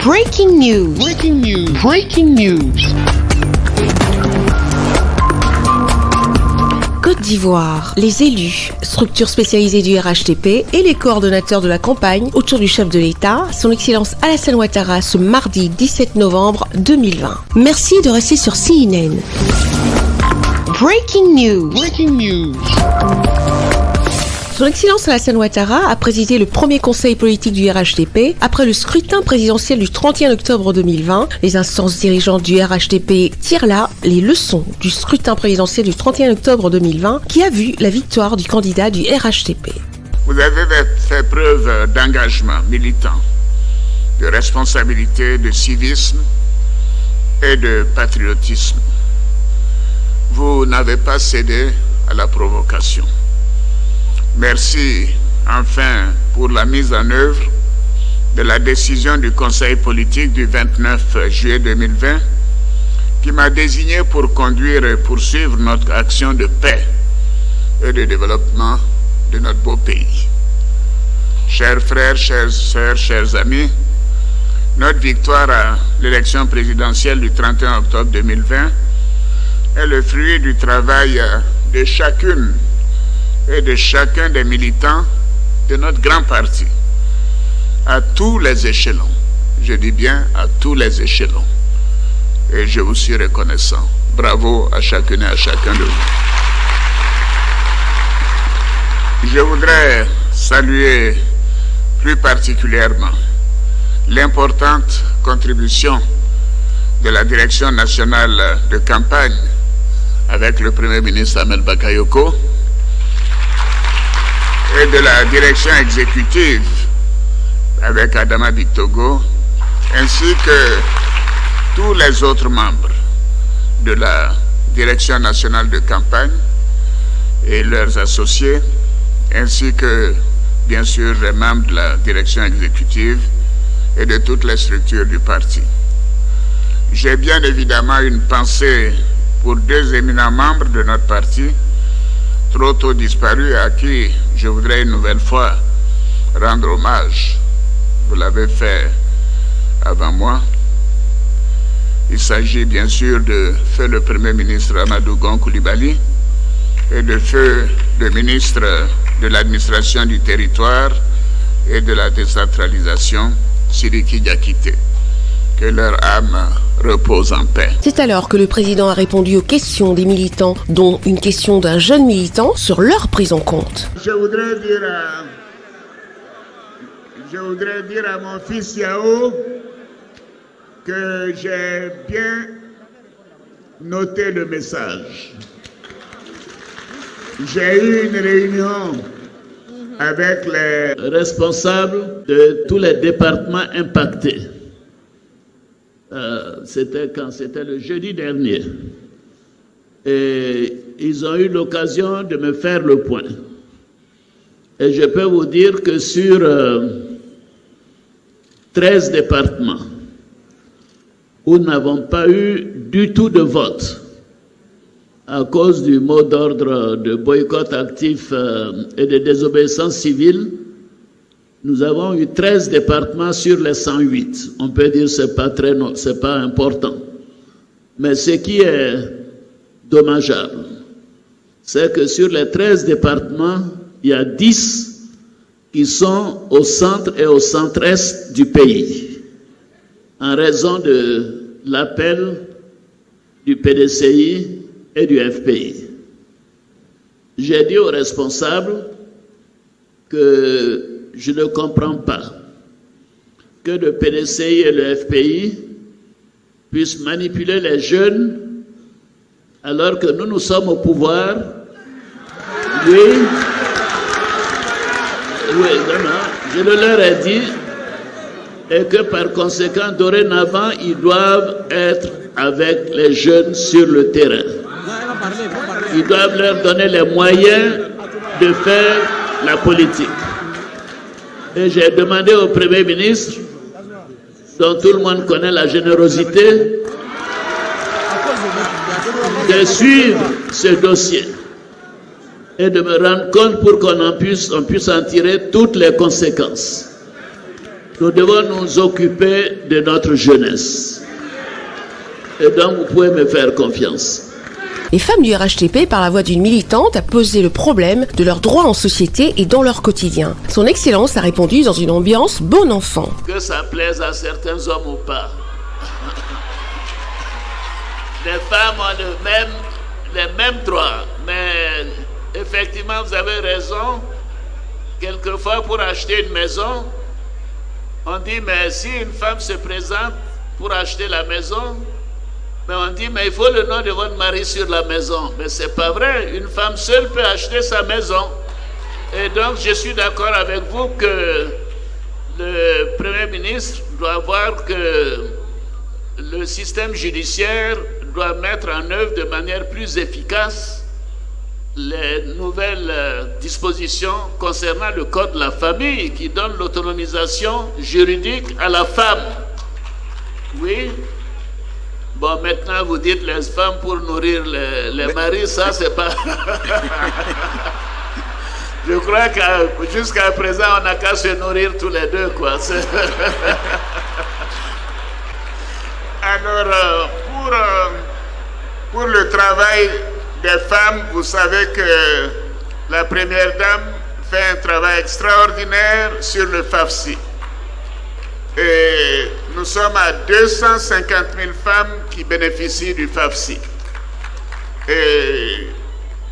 Breaking news. Breaking news. Breaking news. Côte d'Ivoire, les élus, structure spécialisée du RHDP et les coordonnateurs de la campagne autour du chef de l'État, son Excellence Alassane Ouattara, ce mardi 17 novembre 2020. Merci de rester sur CNN. Breaking news. Breaking news. Son Excellence Alassane Ouattara a présidé le premier conseil politique du RHDP après le scrutin présidentiel du 31 octobre 2020. Les instances dirigeantes du RHDP tirent là les leçons du scrutin présidentiel du 31 octobre 2020 qui a vu la victoire du candidat du RHDP. Vous avez fait preuve d'engagement militant, de responsabilité, de civisme et de patriotisme. Vous n'avez pas cédé à la provocation. Merci enfin pour la mise en œuvre de la décision du Conseil politique du 29 juillet 2020 qui m'a désigné pour conduire et poursuivre notre action de paix et de développement de notre beau pays. Chers frères, chères sœurs, chers amis, notre victoire à l'élection présidentielle du 31 octobre 2020 est le fruit du travail de chacune et de chacun des militants de notre grand parti, à tous les échelons. Je dis bien à tous les échelons. Et je vous suis reconnaissant. Bravo à chacune et à chacun de vous. Je voudrais saluer plus particulièrement l'importante contribution de la Direction nationale de campagne avec le Premier ministre Ahmed Bakayoko et de la direction exécutive avec Adama Bictogo, ainsi que tous les autres membres de la direction nationale de campagne et leurs associés, ainsi que, bien sûr, les membres de la direction exécutive et de toutes les structures du parti. J'ai bien évidemment une pensée pour deux éminents membres de notre parti, trop tôt disparus, à qui je voudrais une nouvelle fois rendre hommage. Vous l'avez fait avant moi. Il s'agit bien sûr de feu le Premier ministre Amadou Gon Coulibaly et de feu le ministre de l'administration du territoire et de la décentralisation, Sidiki Diakité. Que leur âme repose en paix. C'est alors que le président a répondu aux questions des militants, dont une question d'un jeune militant sur leur prise en compte. Je voudrais dire à mon fils Yao que j'ai bien noté le message. J'ai eu une réunion avec les responsables de tous les départements impactés. C'était le jeudi dernier. Et ils ont eu l'occasion de me faire le point. Et je peux vous dire que sur 13 départements où nous n'avons pas eu du tout de vote à cause du mot d'ordre de boycott actif et de désobéissance civile, nous avons eu 13 départements sur les 108. On peut dire que c'est pas important. Mais ce qui est dommageable, c'est que sur les 13 départements, il y a 10 qui sont au centre et au centre-est du pays, en raison de l'appel du PDCI et du FPI. J'ai dit aux responsables que je ne comprends pas que le PDCI et le FPI puissent manipuler les jeunes alors que nous sommes au pouvoir. Oui, je le leur ai dit, et que par conséquent, dorénavant, ils doivent être avec les jeunes sur le terrain. Ils doivent leur donner les moyens de faire la politique. Et j'ai demandé au Premier ministre, dont tout le monde connaît la générosité, de suivre ce dossier. et de me rendre compte pour qu'on puisse en tirer toutes les conséquences. Nous devons nous occuper de notre jeunesse. Et donc, vous pouvez me faire confiance. Les femmes du RHTP, par la voix d'une militante, a posé le problème de leurs droits en société et dans leur quotidien. Son Excellence a répondu dans une ambiance bon enfant. Que ça plaise à certains hommes ou pas. Les femmes ont les mêmes droits, mais effectivement, vous avez raison. Quelquefois, pour acheter une maison, on dit, mais si une femme se présente pour acheter la maison, mais on dit, mais il faut le nom de votre mari sur la maison. Mais c'est pas vrai, une femme seule peut acheter sa maison. Et donc, je suis d'accord avec vous que le Premier ministre doit voir que le système judiciaire doit mettre en œuvre de manière plus efficace les nouvelles dispositions concernant le code de la famille qui donne l'autonomisation juridique à la femme. Oui. Bon, maintenant vous dites les femmes pour nourrir les maris, ça c'est pas... Je crois que jusqu'à présent on n'a qu'à se nourrir tous les deux, quoi. Alors, pour le travail des femmes, vous savez que la Première Dame fait un travail extraordinaire sur le FAFSI. Et nous sommes à 250 000 femmes qui bénéficient du FAFSI. Et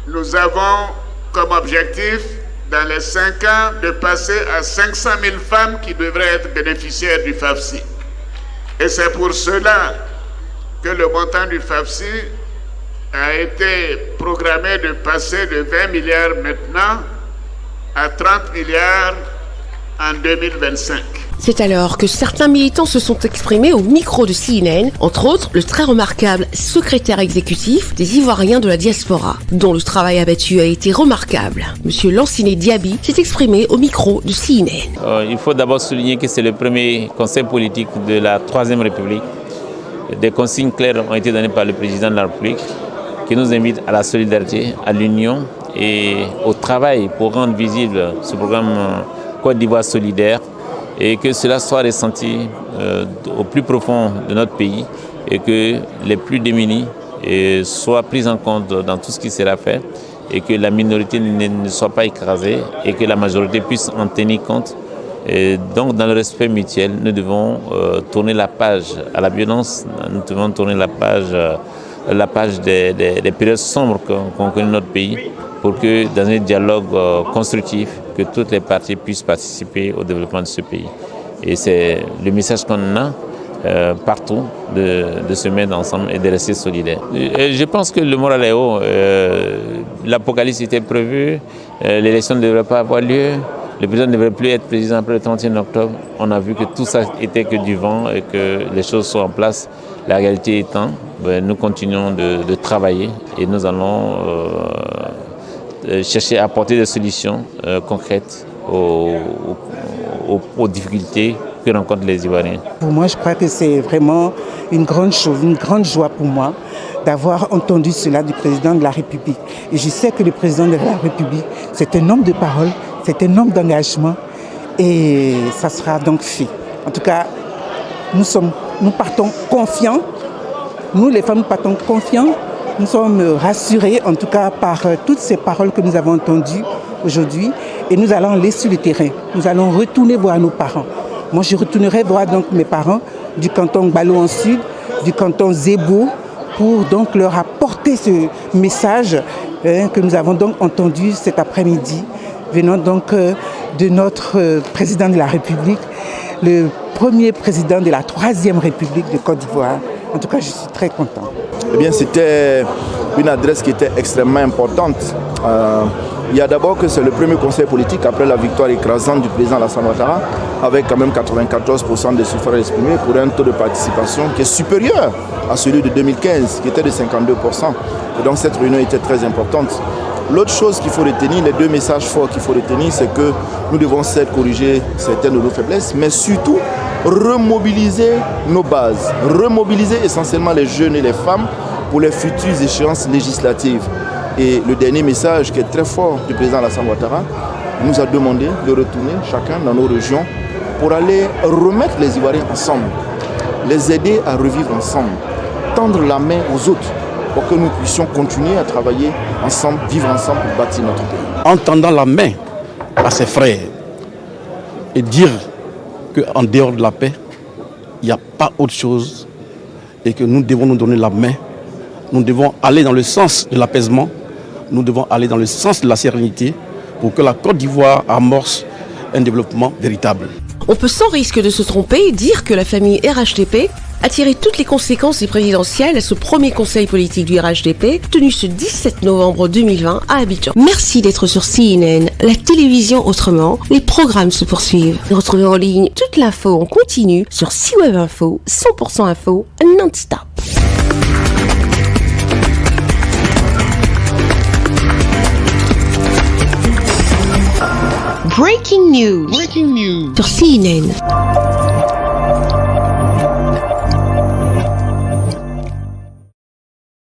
nous avons comme objectif, dans les 5 ans, de passer à 500 000 femmes qui devraient être bénéficiaires du FAFSI. Et c'est pour cela que le montant du FAFSI a été programmé de passer de 20 milliards maintenant à 30 milliards en 2025. C'est alors que certains militants se sont exprimés au micro de CNN, entre autres le très remarquable secrétaire exécutif des Ivoiriens de la diaspora, dont le travail abattu a été remarquable. Monsieur Lanciné Diaby s'est exprimé au micro de CNN. Il faut d'abord souligner que c'est le premier conseil politique de la Troisième République. Des consignes claires ont été données par le président de la République qui nous invite à la solidarité, à l'union et au travail pour rendre visible ce programme Côte d'Ivoire solidaire et que cela soit ressenti au plus profond de notre pays et que les plus démunis soient pris en compte dans tout ce qui sera fait et que la minorité ne soit pas écrasée et que la majorité puisse en tenir compte. Et donc, dans le respect mutuel, nous devons tourner la page à la violence, nous devons tourner la page des périodes sombres qu'ont connu notre pays pour que, dans un dialogue constructif, que toutes les parties puissent participer au développement de ce pays. Et c'est le message qu'on a partout, de se mettre ensemble et de rester solidaires. Et je pense que le moral est haut. L'Apocalypse était prévu, l'élection ne devrait pas avoir lieu. Le président ne devrait plus être président après le 31 octobre. On a vu que tout ça était que du vent et que les choses sont en place. La réalité étant, nous continuons de travailler et nous allons chercher à apporter des solutions concrètes aux difficultés que rencontrent les Ivoiriens. Pour moi, je crois que c'est vraiment une grande chose, une grande joie pour moi d'avoir entendu cela du président de la République. Et je sais que le président de la République, c'est un homme de parole, c'est un homme d'engagement et ça sera donc fait. En tout cas, nous partons confiants. Nous, les femmes, nous partons confiants. Nous sommes rassurés, en tout cas, par toutes ces paroles que nous avons entendues aujourd'hui. Et nous allons aller sur le terrain. Nous allons retourner voir nos parents. Moi, je retournerai voir donc mes parents du canton Gbalo en sud, du canton Zébo, pour donc leur apporter ce message que nous avons donc entendu cet après-midi, venant donc de notre président de la République, le premier président de la Troisième République de Côte d'Ivoire. En tout cas, je suis très content. Eh bien, c'était une adresse qui était extrêmement importante. Il y a d'abord que c'est le premier conseil politique après la victoire écrasante du président Alassane Ouattara, avec quand même 94% des suffrages exprimés pour un taux de participation qui est supérieur à celui de 2015, qui était de 52%. Et donc cette réunion était très importante. L'autre chose qu'il faut retenir, les deux messages forts qu'il faut retenir, c'est que nous devons certes corriger certaines de nos faiblesses, mais surtout remobiliser nos bases, remobiliser essentiellement les jeunes et les femmes pour les futures échéances législatives. Et le dernier message qui est très fort du président Alassane Ouattara nous a demandé de retourner chacun dans nos régions pour aller remettre les Ivoiriens ensemble, les aider à revivre ensemble, tendre la main aux autres pour que nous puissions continuer à travailler ensemble, vivre ensemble pour bâtir notre pays. En tendant la main à ses frères et dire qu'en dehors de la paix, il n'y a pas autre chose et que nous devons nous donner la main, nous devons aller dans le sens de l'apaisement, nous devons aller dans le sens de la sérénité pour que la Côte d'Ivoire amorce un développement véritable. On peut sans risque de se tromper dire que la famille RHDP a tiré toutes les conséquences des présidentielles à ce premier conseil politique du RHDP tenu ce 17 novembre 2020 à Abidjan. Merci d'être sur CNN, la télévision autrement. Les programmes se poursuivent. Retrouvez en ligne toute l'info en continu sur CWeb Info, 100% info, non-stop. Breaking news. Breaking news. Sur CNN.